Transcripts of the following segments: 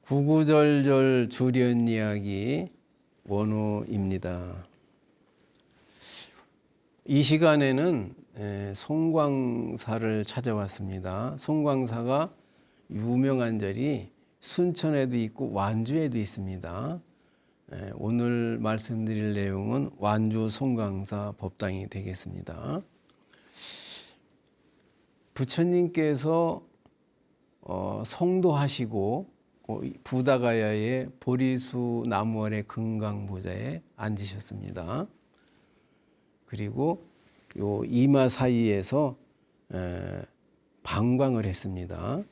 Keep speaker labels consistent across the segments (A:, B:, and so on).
A: 구구절절 주련 이야기 원호입니다. 이 시간에는 송광사를 찾아왔습니다. 송광사가 유명한 절이 순천에도 있고 완주에도 있습니다. 오늘 말씀드릴 내용은 완주 송광사 법당이 되겠습니다. 부처님께서 성도하시고 부다가야의 보리수 나무 아래 금강보좌에 앉으셨습니다. 그리고 요 이마 사이에서 방광을 했습니다.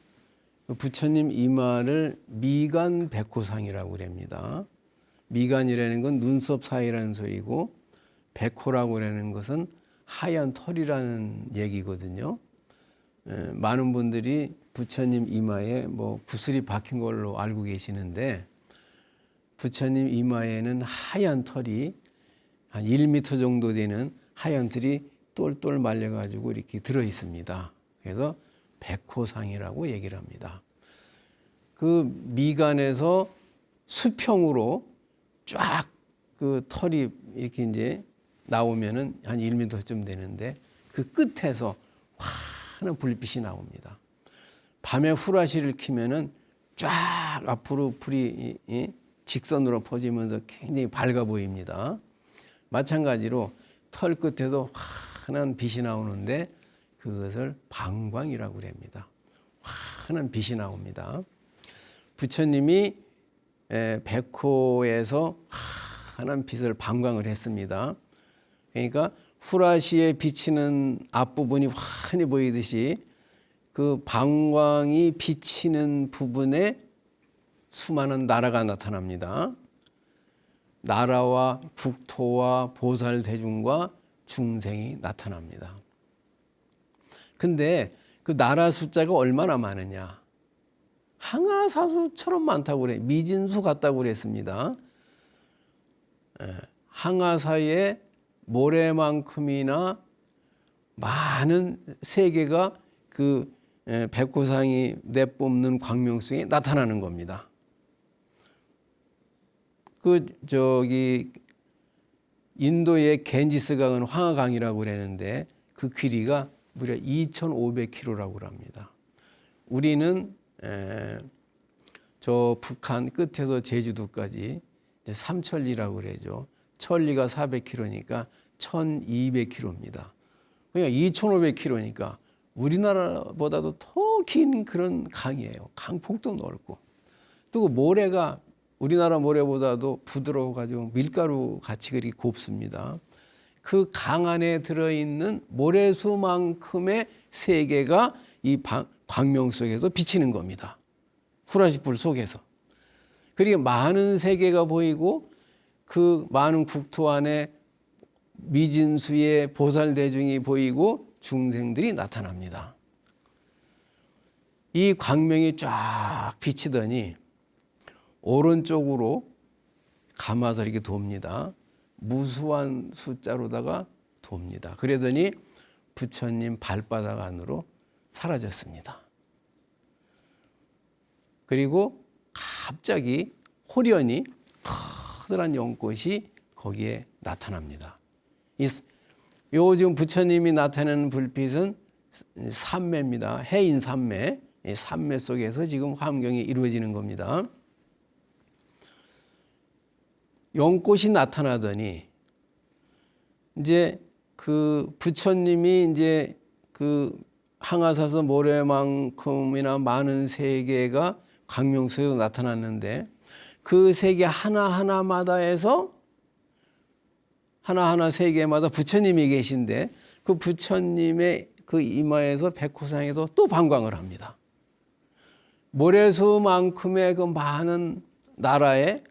A: 부처님 이마를 미간 백호상이라고 합니다. 미간이라는 건 눈썹 사이라는 소리고 백호라고 하는 것은 하얀 털이라는 얘기거든요. 많은 분들이 부처님 이마에 구슬이 박힌 걸로 알고 계시는데, 부처님 이마에는 하얀 털이 한 1m 정도 되는 하얀 털이 똘똘 말려가지고 이렇게 들어 있습니다. 그래서 백호상이라고 얘기를 합니다. 그 미간에서 수평으로 쫙 그 털이 이렇게 이제 나오면은 한 1m쯤 되는데, 그 끝에서 환한 불빛이 나옵니다. 밤에 후라시를 켜면은 쫙 앞으로 불이 직선으로 퍼지면서 굉장히 밝아 보입니다. 마찬가지로 털 끝에서 환한 빛이 나오는데 그것을 방광이라고 합니다. 환한 빛이 나옵니다. 부처님이 백호에서 환한 빛을 방광을 했습니다. 그러니까 후라시에 비치는 앞부분이 환히 보이듯이 그 방광이 비치는 부분에 수많은 나라가 나타납니다. 나라와 국토와 보살 대중과 중생이 나타납니다. 근데 그 나라 숫자가 얼마나 많으냐? 항아사수처럼 많다고 그래. 미진수 같다고 그랬습니다. 항아사의 모래만큼이나 많은 세계가 그 백호상이 내뿜는 광명성에 나타나는 겁니다. 인도의 겐지스강은 황하강이라고 그러는데 그 길이가 무려 2,500km라고 합니다. 우리는 저 북한 끝에서 제주도까지 삼천리라고 그러죠. 천리가 400km니까 1,200km입니다. 그러니까 2,500km니까 우리나라보다도 더 긴 그런 강이에요. 강폭도 넓고. 또 모래가 우리나라 모래보다도 부드러워가지고 밀가루 같이 그리 곱습니다. 그 강 안에 들어있는 모래수만큼의 세계가 이 광명 속에서 비치는 겁니다. 후라시불 속에서. 그리고 많은 세계가 보이고 그 많은 국토 안에 미진수의 보살대중이 보이고 중생들이 나타납니다. 이 광명이 쫙 비치더니 오른쪽으로 감아서 이렇게 돕니다. 무수한 숫자로다가 돕니다. 그러더니 부처님 발바닥 안으로 사라졌습니다. 그리고 갑자기 호련히 커다란 연꽃이 거기에 나타납니다. 지금 부처님이 나타내는 불빛은 삼매입니다. 해인 삼매. 삼매 속에서 지금 화엄경이 이루어지는 겁니다. 연꽃이 나타나더니 이제 그 부처님이 이제 그 항아사서 모래만큼이나 많은 세계가 광명 속에서 나타났는데, 그 세계 하나하나마다에서 하나하나 세계마다 부처님이 계신데 그 부처님의 그 이마에서 백호상에서 또 방광을 합니다. 모래수만큼의 그 많은 나라에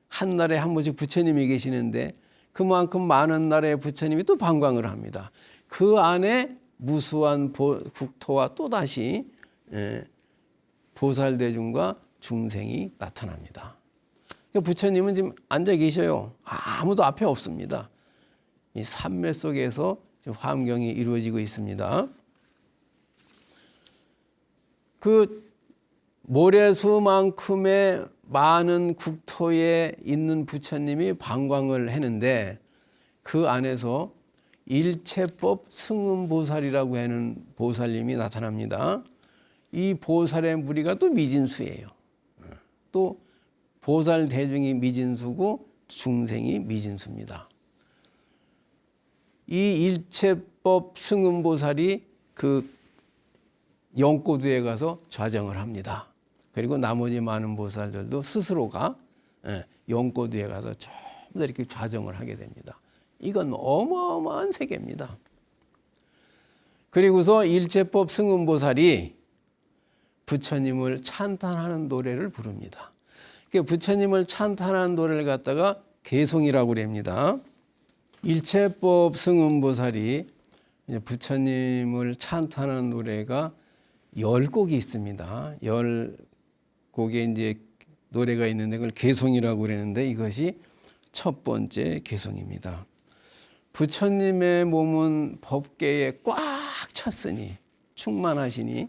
A: 한 나라에 한 번씩 부처님이 계시는데 그만큼 많은 나라의 부처님이 또 방광을 합니다. 그 안에 무수한 국토와 또다시 보살대중과 중생이 나타납니다. 부처님은 지금 앉아 계셔요. 아무도 앞에 없습니다. 이 삼매 속에서 화엄경이 이루어지고 있습니다. 그 모래수만큼의 많은 국토에 있는 부처님이 방광을 했는데 그 안에서 일체법 승음보살이라고 하는 보살님이 나타납니다. 이 보살의 무리가 또 미진수예요. 또 보살 대중이 미진수고 중생이 미진수입니다. 이 일체법 승음보살이 그 영고두에 가서 좌정을 합니다. 그리고 나머지 많은 보살들도 스스로가 영고두에 가서 전부 다 이렇게 좌정을 하게 됩니다. 이건 어마어마한 세계입니다. 그리고서 일체법 승음보살이 부처님을 찬탄하는 노래를 부릅니다. 부처님을 찬탄하는 노래를 갖다가 개송이라고 합니다. 일체법 승음보살이 부처님을 찬탄하는 노래가 10곡이 있습니다. 10곡의 이제 노래가 있는데 그걸 개송이라고 그러는데 이것이 첫 번째 개송입니다. 부처님의 몸은 법계에 꽉 찼으니 충만하시니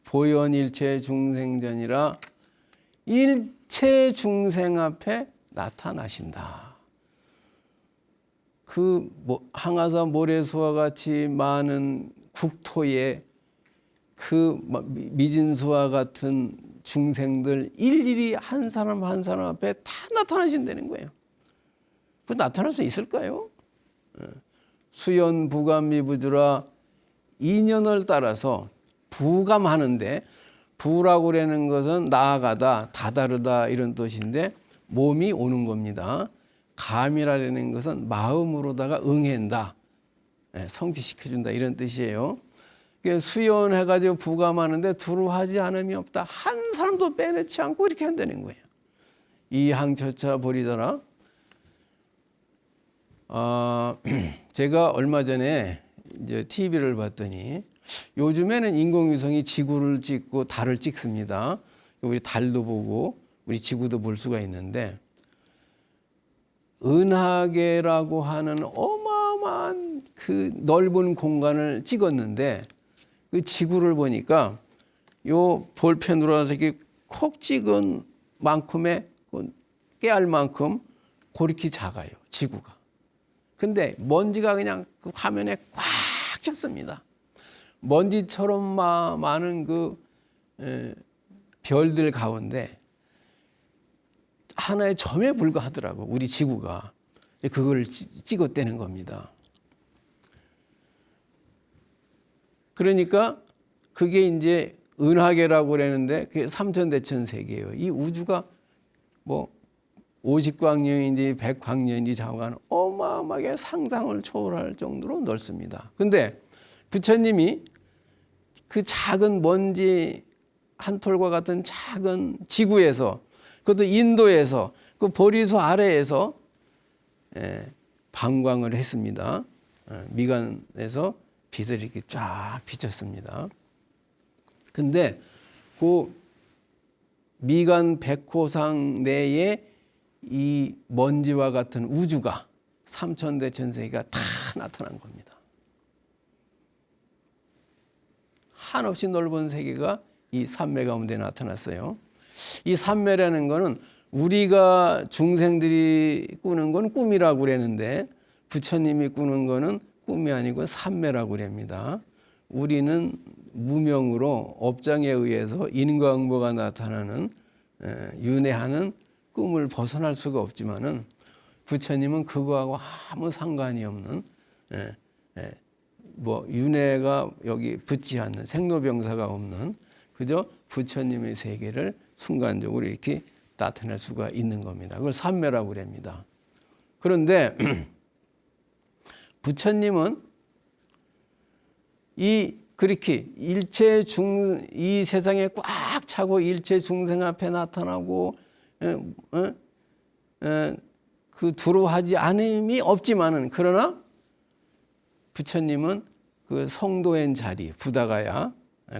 A: 보현일체 중생전이라 일체 중생 앞에 나타나신다. 그 항아사 모래수와 같이 많은 국토에 그 미진수와 같은 중생들 일일이 한 사람 한 사람 앞에 다 나타나신다는 거예요. 그 나타날 수 있을까요? 수연 부감 미부주라 인연을 따라서 부감하는데 부라고 그러는 것은 나아가다 다다르다 이런 뜻인데 몸이 오는 겁니다. 감이라는 것은 마음으로다가 응한다, 성취시켜준다 이런 뜻이에요. 수연해가지고 부감하는데 두루하지 않음이 없다. 한 사람도 빼내지 않고 이렇게 한다는 거예요. 이항처차 보리더라. 제가 얼마 전에 이제 TV를 봤더니 요즘에는 인공위성이 지구를 찍고 달을 찍습니다. 우리 달도 보고 우리 지구도 볼 수가 있는데 은하계라고 하는 어마어마한 그 넓은 공간을 찍었는데 그 지구를 보니까 요 볼펜으로 이렇게 콕 찍은 만큼의 깨알만큼 그렇게 작아요, 지구가. 근데 먼지가 그냥 그 화면에 꽉 찼습니다. 먼지처럼 많은 그 별들 가운데 하나의 점에 불과하더라고, 우리 지구가. 그걸 찍었다는 겁니다. 그러니까 그게 이제 은하계라고 그러는데 그게 삼천대천세계예요. 이 우주가 뭐 50광년인지 100광년인지 자고하는 어마어마하게 상상을 초월할 정도로 넓습니다. 근데 부처님이 그 작은 먼지 한 톨과 같은 작은 지구에서, 그것도 인도에서 그 보리수 아래에서 방광을 했습니다. 미간에서 빛을 이렇게 쫙 비쳤습니다. 근데 그 미간 백호상 내에 이 먼지와 같은 우주가 삼천대천세계가 다 나타난 겁니다. 한없이 넓은 세계가 이 삼매 가운데 나타났어요. 이 삼매라는 거는 우리가 중생들이 꾸는 건 꿈이라고 그러는데 부처님이 꾸는 거는 꿈이 아니고 삼매라고 그럽니다. 우리는 무명으로 업장에 의해서 인과응보가 나타나는 윤회하는 꿈을 벗어날 수가 없지만은 부처님은 그거하고 아무 상관이 없는 뭐 윤회가 여기 붙지 않는 생로병사가 없는 그저 부처님의 세계를 순간적으로 이렇게 나타낼 수가 있는 겁니다. 그걸 삼매라고 그럽니다. 그런데 부처님은 그렇게 이 세상에 꽉 차고 일체 중생 앞에 나타나고 그 두루하지 않음이 없지만은 그러나 부처님은 그 성도의 자리 부다가야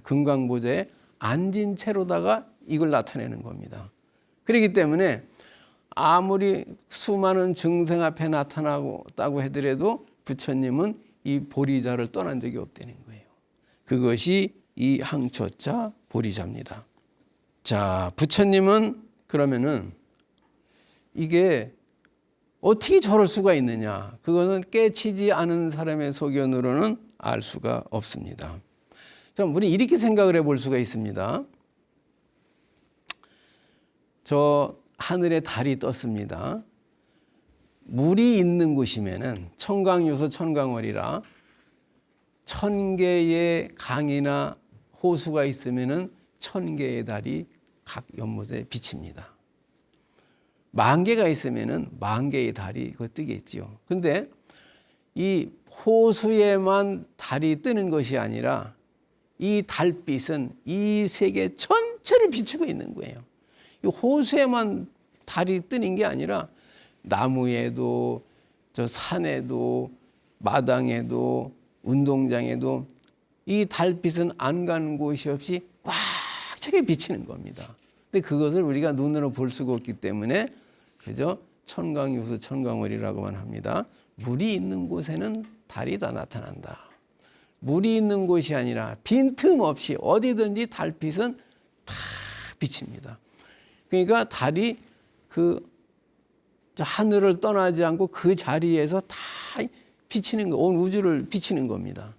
A: 금강보좌에 앉은 채로다가 이걸 나타내는 겁니다. 그렇기 때문에 아무리 수많은 중생 앞에 나타나고 하더라도 부처님은 이 보리자를 떠난 적이 없다는 거예요. 그것이 이 항초자 보리자입니다. 자, 부처님은 그러면은 이게 어떻게 저럴 수가 있느냐? 그거는 깨치지 않은 사람의 소견으로는 알 수가 없습니다. 자, 우리 이렇게 생각을 해볼 수가 있습니다. 저 하늘에 달이 떴습니다. 물이 있는 곳이면은 청강유수 청강월이라 1000개의 강이나 호수가 있으면은 1000개의 달이 각 연못에 비칩니다. 10,000개가 있으면은 10,000개의 달이 그 뜨겠지요. 근데 이 호수에만 달이 뜨는 것이 아니라 이 달빛은 이 세계 전체를 비추고 있는 거예요. 이 호수에만 달이 뜨는 게 아니라 나무에도 저 산에도 마당에도 운동장에도 이 달빛은 안 가는 곳이 없이 꽉 차게 비치는 겁니다. 근데 그것을 우리가 눈으로 볼 수가 없기 때문에 그저 천강유수 천강월이라고만 합니다. 물이 있는 곳에는 달이 다 나타난다. 물이 있는 곳이 아니라 빈틈없이 어디든지 달빛은 다 비칩니다. 그러니까 달이 그 하늘을 떠나지 않고 그 자리에서 다 비치는 거, 온 우주를 비치는 겁니다.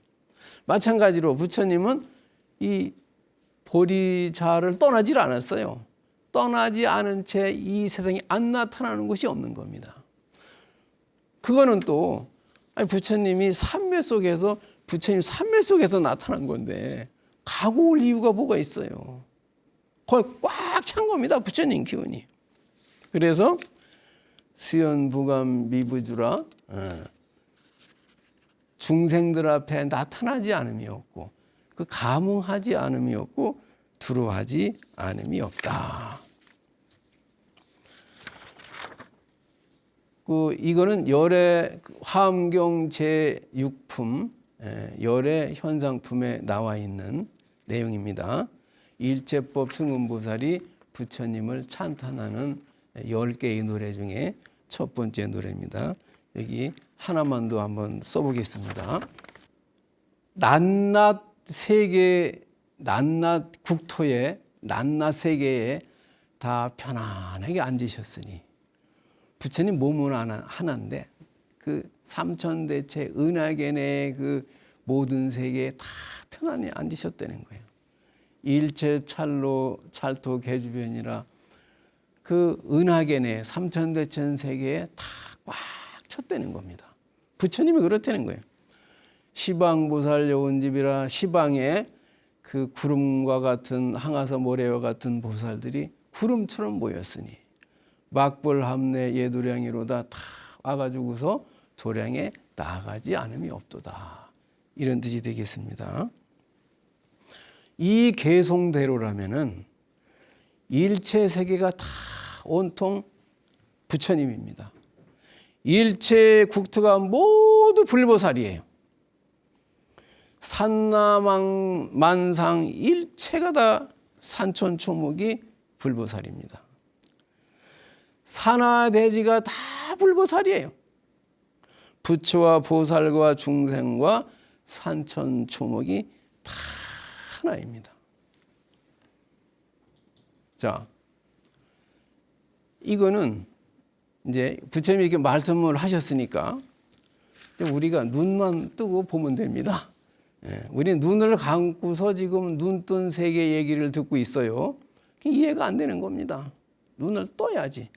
A: 마찬가지로 부처님은 이 보리자를 떠나질 않았어요. 떠나지 않은 채 이 세상에 안 나타나는 것이 없는 겁니다. 그거는 또 부처님이 삼매 속에서 부처님 삼매 속에서 나타난 건데 가고 올 이유가 뭐가 있어요? 거의 꽉 찬 겁니다. 부처님 기운이. 그래서 수연부감 미부주라 중생들 앞에 나타나지 않음이 없고 그 감흥하지 않음이 없고 두루하지 않음이 없다. 이거는 열애 화엄경 제6품 열애 현상품에 나와 있는 내용입니다. 일체법 승음보살이 부처님을 찬탄하는 10개의 노래 중에 첫 번째 노래입니다. 여기 하나만도 한번 써보겠습니다. 낱낱 세계, 낱낱 국토에 낱낱 세계에 다 편안하게 앉으셨으니 부처님 몸은 하나인데 그 삼천대체 은하계의 그 모든 세계에 다 편안히 앉으셨다는 거예요. 일체 찰토 개주변이라 그 은하계의 삼천대천 세계에 다 꽉 찼다는 겁니다. 부처님이 그렇다는 거예요. 시방보살 여운집이라 시방에 그 구름과 같은 항아서 모래와 같은 보살들이 구름처럼 모였으니 막벌함내 예도량이로다 다 와가지고서 도량에 나아가지 않음이 없도다. 이런 뜻이 되겠습니다. 이 개송대로라면은 일체 세계가 다 온통 부처님입니다. 일체 국토가 모두 불보살이에요. 산나망 만상 일체가 다 산천초목이 불보살입니다. 산하대지가 다 불보살이에요. 부처와 보살과 중생과 산천초목이 다 하나입니다. 자, 이거는 이제 부처님이 이렇게 말씀을 하셨으니까 우리가 눈만 뜨고 보면 됩니다. 우리는 눈을 감고서 지금 눈뜬 세계 얘기를 듣고 있어요. 이해가 안 되는 겁니다. 눈을 떠야지.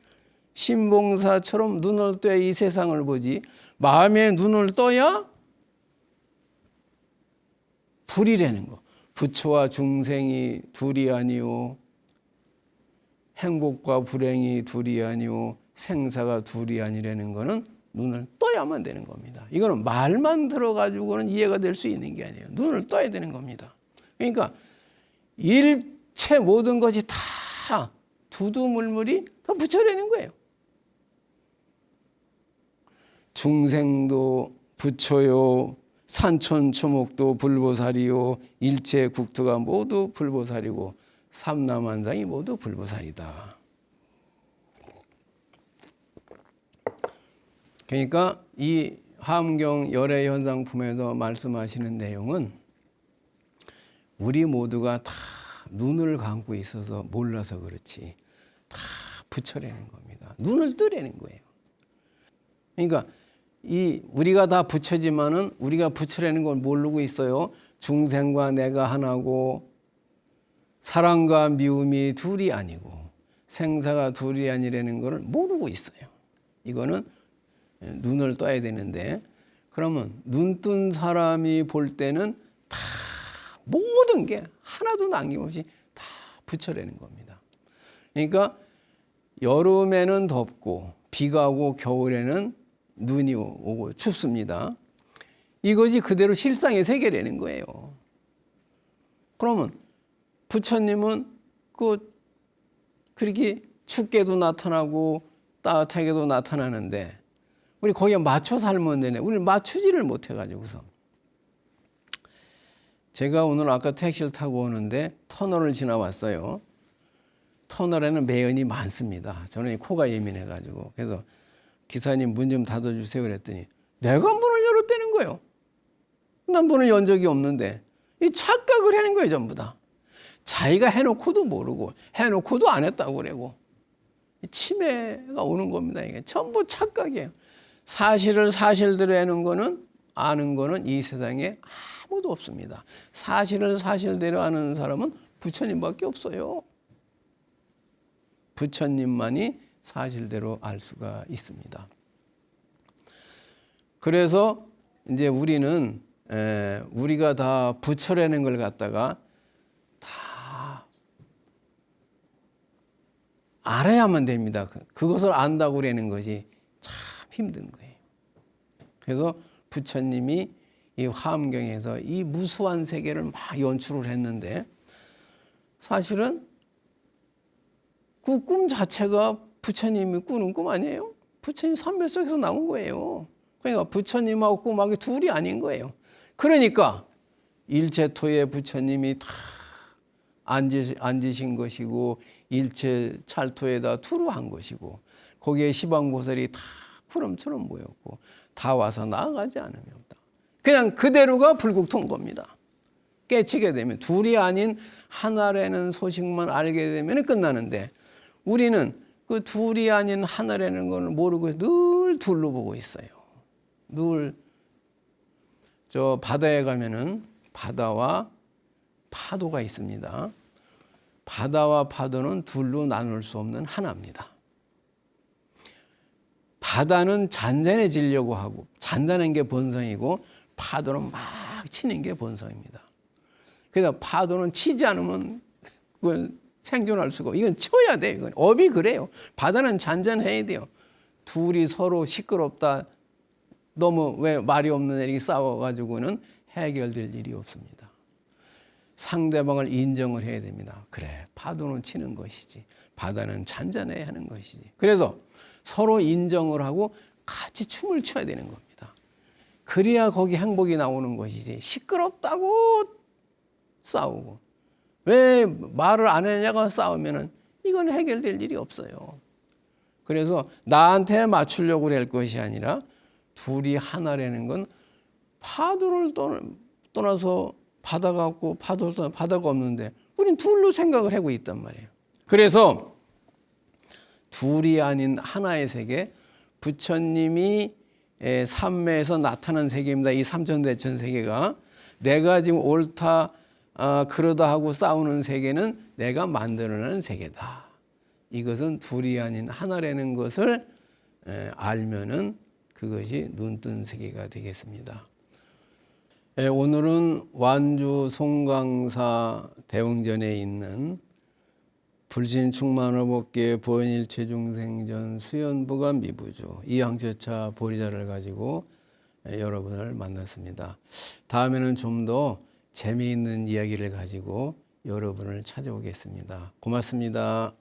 A: 신봉사처럼 눈을 떠야 이 세상을 보지. 마음에 눈을 떠야 불이라는 거. 부처와 중생이 둘이 아니오. 행복과 불행이 둘이 아니오. 생사가 둘이 아니라는 거는 눈을 떠야만 되는 겁니다. 이거는 말만 들어가지고는 이해가 될 수 있는 게 아니에요. 눈을 떠야 되는 겁니다. 그러니까 일체 모든 것이 다 두두물물이 다 부처라는 거예요. 중생도 부처요, 산천초목도 불보살이요, 일체 국토가 모두 불보살이고 삼라만상이 모두 불보살이다. 그러니까 이 화엄경 열애현상품에서 말씀하시는 내용은 우리 모두가 다 눈을 감고 있어서 몰라서 그렇지 다 붙여내는 겁니다. 눈을 뜨라는 거예요. 그러니까 우리가 다 붙여지만은 우리가 붙여내는 걸 모르고 있어요. 중생과 내가 하나고 사랑과 미움이 둘이 아니고 생사가 둘이 아니라는 걸 모르고 있어요. 이거는 눈을 떠야 되는데, 그러면 눈 뜬 사람이 볼 때는 다 모든 게 하나도 남김없이 다 붙여내는 겁니다. 그러니까 여름에는 덥고 비가 오고 겨울에는 눈이 오고 춥습니다. 이것이 그대로 실상의 세계라는 거예요. 그러면 부처님은 그렇게 춥게도 나타나고 따뜻하게도 나타나는데 우리 거기에 맞춰 살면 되네. 우리는 맞추지를 못해가지고서. 제가 오늘 아까 택시를 타고 오는데 터널을 지나왔어요. 터널에는 매연이 많습니다. 저는 코가 예민해가지고. 그래서 기사님 문 좀 닫아주세요 그랬더니 내가 문을 열었다는 거예요. 난 문을 연 적이 없는데. 이 착각을 하는 거예요, 전부 다. 자기가 해놓고도 모르고 해놓고도 안 했다고 그러고 치매가 오는 겁니다. 이게 전부 착각이에요. 사실을 사실대로 하는 거는, 아는 거는 이 세상에 아무도 없습니다. 사실을 사실대로 아는 사람은 부처님밖에 없어요. 부처님만이 사실대로 알 수가 있습니다. 그래서 이제 우리는 우리가 다 부처라는 걸 갖다가 다 알아야만 됩니다. 그것을 안다고 그러는 것이 참 힘든 거예요. 그래서 부처님이 이 화엄경에서 이 무수한 세계를 막 연출을 했는데 사실은 그 꿈 자체가 부처님이 꾸는 꿈 아니에요? 부처님 삼배 속에서 나온 거예요. 그러니까 부처님하고 꿈하고 둘이 아닌 거예요. 그러니까 일체토에 부처님이 다 앉으신 것이고 일체 찰토에다 투루한 것이고 거기에 시방보살이 다 구름처럼 모였고 다 와서 나아가지 않으면 없다. 그냥 그대로가 불국토인 겁니다. 깨치게 되면 둘이 아닌 하나라는 소식만 알게 되면 끝나는데 우리는 그 둘이 아닌 하나라는 걸 모르고 늘 둘로 보고 있어요. 늘 저 바다에 가면은 바다와 파도가 있습니다. 바다와 파도는 둘로 나눌 수 없는 하나입니다. 바다는 잔잔해지려고 하고 잔잔한 게 본성이고 파도는 막 치는 게 본성입니다. 그래서 파도는 치지 않으면 그건 생존할 수가 없고 이건 쳐야 돼요. 이건 업이 그래요. 바다는 잔잔해야 돼요. 둘이 서로 시끄럽다. 너무 왜 말이 없는 애들이 싸워가지고는 해결될 일이 없습니다. 상대방을 인정을 해야 됩니다. 그래, 파도는 치는 것이지 바다는 잔잔해야 하는 것이지. 그래서 서로 인정을 하고 같이 춤을 춰야 되는 겁니다. 그래야 거기 행복이 나오는 것이지 시끄럽다고 싸우고 왜 말을 안 했냐고 싸우면은 이건 해결될 일이 없어요. 그래서 나한테 맞추려고 할 것이 아니라 둘이 하나라는 건 파도를 떠나서 바다가 없고 파도를 떠나서 바다가 없는데 우린 둘로 생각을 하고 있단 말이에요. 그래서 둘이 아닌 하나의 세계, 부처님이 삼매에서 나타난 세계입니다. 이 삼천대천 세계가 내가 지금 옳다 그러다 하고 싸우는 세계는 내가 만들어낸 세계다. 이것은 둘이 아닌 하나라는 것을 알면은 그것이 눈뜬 세계가 되겠습니다. 오늘은 완주 송강사 대웅전에 있는 불신충만어법계 보현일체중생전 수연부가 미부조 이항제차 보리자를 가지고 여러분을 만났습니다. 다음에는 좀 더 재미있는 이야기를 가지고 여러분을 찾아오겠습니다. 고맙습니다.